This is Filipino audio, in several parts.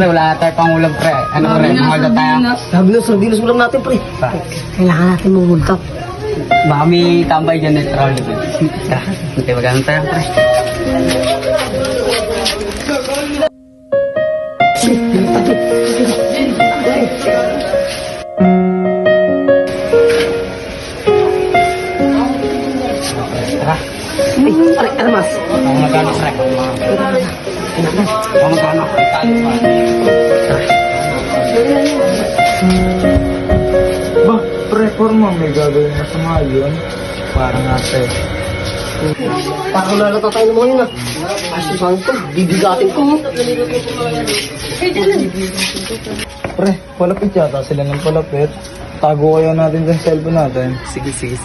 pre, wala tayo pang ulam pre. Ano pre, mahal na tayo. Sabi na, sardinas ulam natin, pre. Kailangan natin mumultap. Baka may tambay dyan na trolley pre. Tara, hintay magandang tayo pre. Tara. Pare, ano mas? Ang magano pre. Ang magano. Ba, pre, forma may gagawin masama yun. Parang ate. Parang lalata tayo ng mga yun, ah. Kasi bang ito, bibigatin ko. Pre, palapit yata sila ng palapit. Tago kaya natin sa cellphone natin. Sige, sige.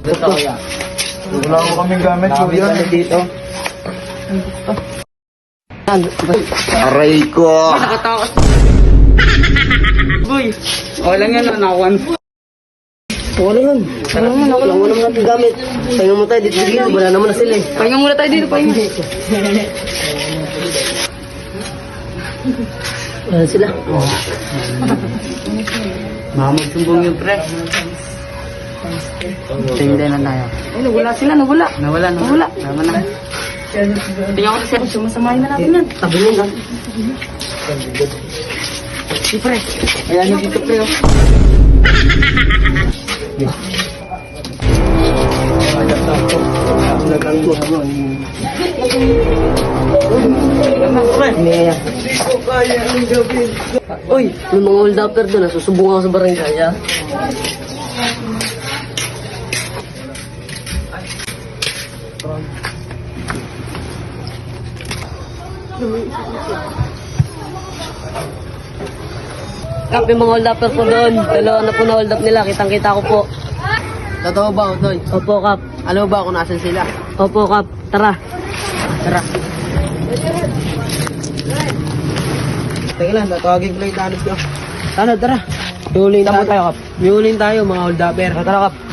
Ito kaya. Wala ko kaming gamit ko yan. dito. Aray ko! Nakatakas. Boy, okay lang yan, nakawan. Wala yun. Wala mo naman natin gamit. Pahinga mo tayo dito sa gilid. Wala naman na sila eh. Pahinga muna tayo dito, pahinga. Wala sila. Baka magsumbong yung pre. Tingnan na tayo. Ay, nawala sila, nawala. Nawala. Tama na. Tingnan ko kasi sumasamahin na natin yan. Tabi mo lang. Si pre. Ayan yung dito pre. Oh. May Uy, may mga hold upper doon. Susubong ako sa barangay, ah. Kap, may mga hold upper po doon. Dalawa na po na hold up nila. Kitang-kita ko po. Totoo ba, Otoy? Opo, Kap. Alam mo ba kung nasan sila? Opo, Kap. Tara. Tara. Teka lang, tatawagin ko lang yung tanod ko. Tanod, tara. Miulin Tama tayo. tayo, Kap. Miulin tayo, mga hold upper. Tara, Kap.